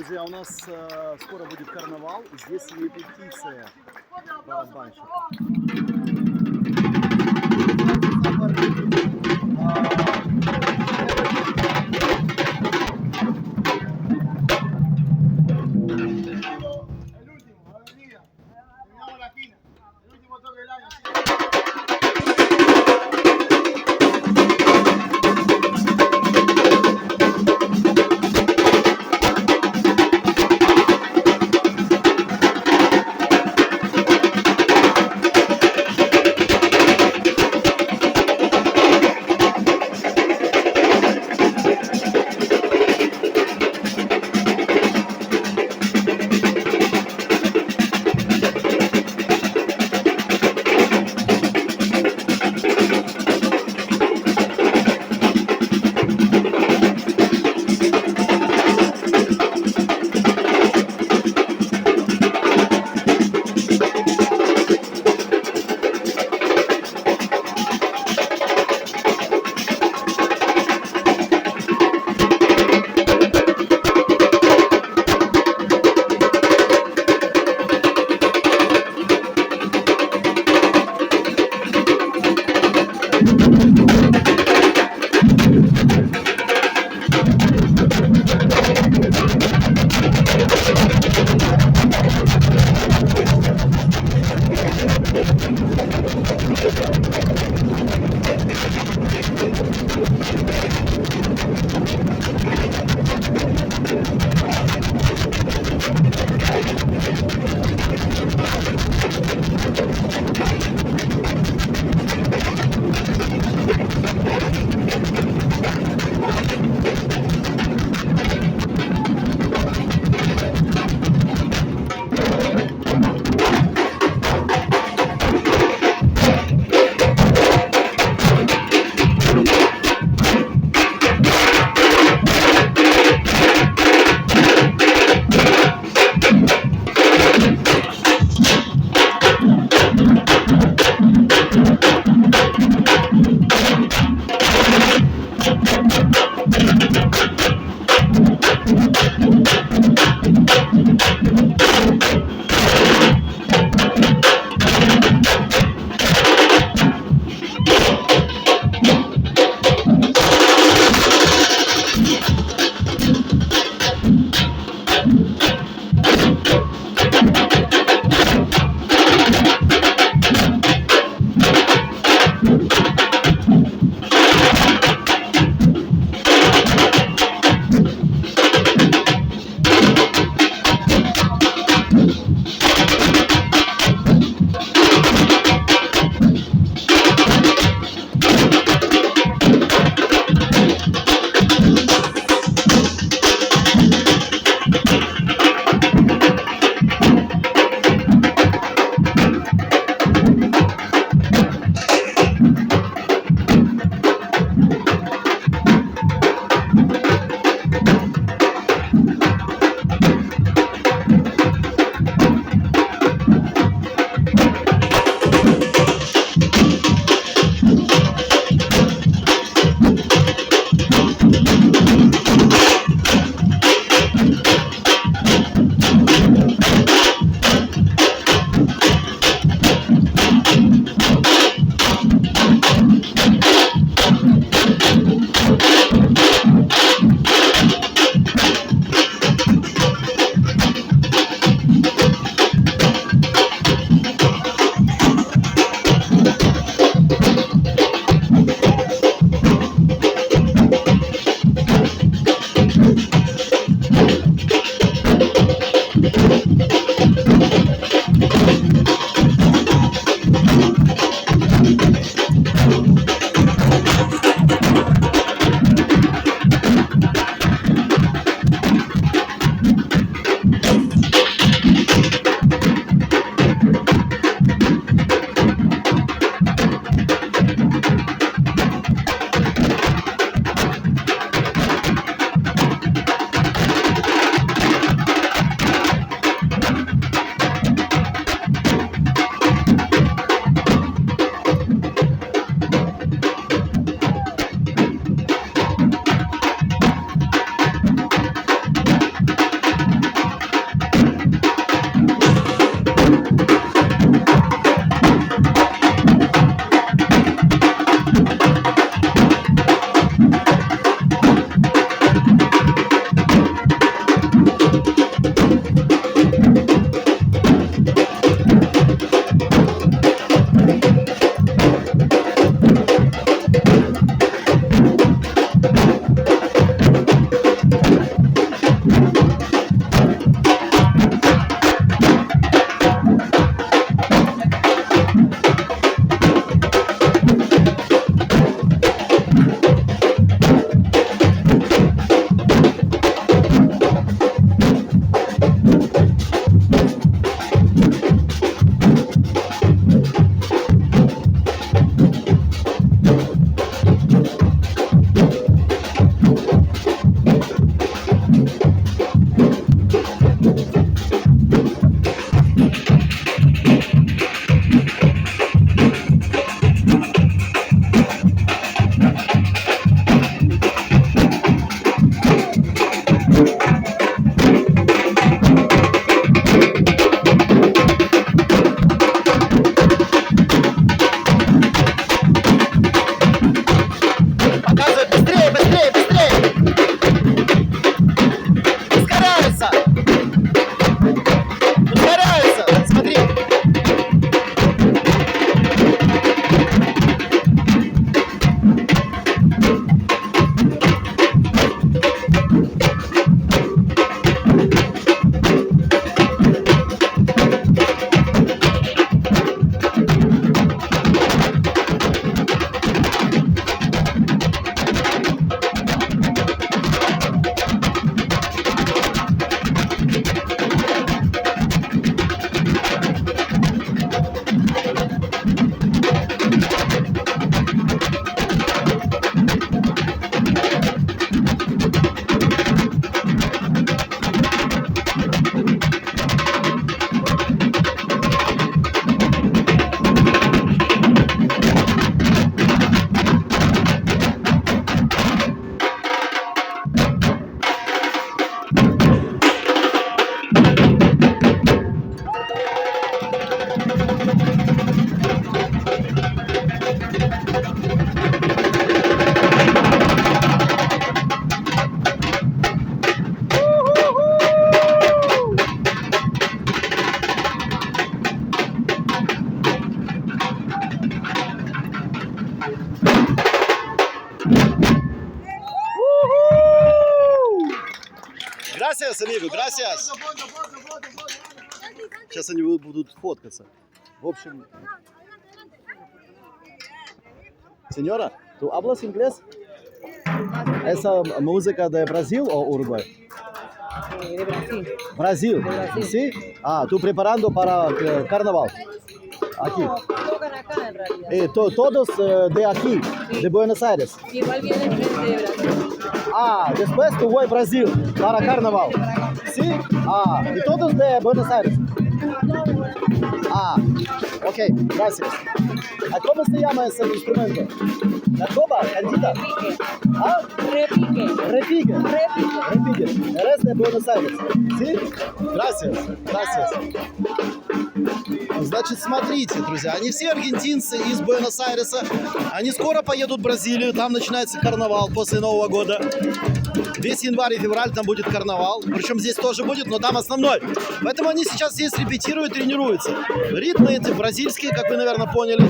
Друзья, у нас скоро будет карнавал. Здесь репетиция барабанщика. Gracias, amigo, gracias. Сейчас они будут фоткаться. В общем... Señora, ¿tú hablas inglés? ¿Esa música de Brasil o Uruguay? De Brasil. Brasil. De Brasil. ¿Sí? Ah, ¿tú preparando para carnaval? Aquí. No, tocan acá en realidad. Todos de aquí, Sí. de Buenos Aires. Igual vienen gente de Brasil. Ah, después tú voy a Brasil para carnaval. ¿Sí? Ah, y todos de Buenos Aires. Ah, ok, gracias. ¿Cómo se llama ese instrumento? ¿La coba? ¿Cantita? Repique. ¿Ah? Repique. Repique. Repique. Repique. Eres de Buenos Aires. ¿Sí? Gracias. Gracias. Значит, смотрите, друзья, они все аргентинцы из Буэнос-Айреса. Они скоро поедут в Бразилию, там начинается карнавал после Нового года. Весь январь и февраль там будет карнавал. Причем здесь тоже будет, но там основной. Поэтому они сейчас здесь репетируют, тренируются. Ритмы эти бразильские, как вы, наверное, поняли.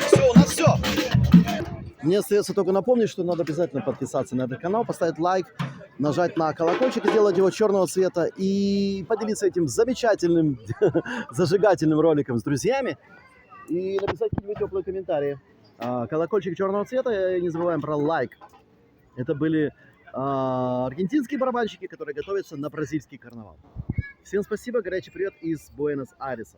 Все, у нас все. Мне остается только напомнить, что надо обязательно подписаться на этот канал, поставить лайк, нажать на колокольчик, сделать его черного цвета и поделиться этим замечательным, зажигательным роликом с друзьями и написать какие-нибудь теплые комментарии. Колокольчик черного цвета и не забываем про лайк. Это были аргентинские барабанщики, которые готовятся на бразильский карнавал. Всем спасибо, горячий привет из Буэнос-Айреса.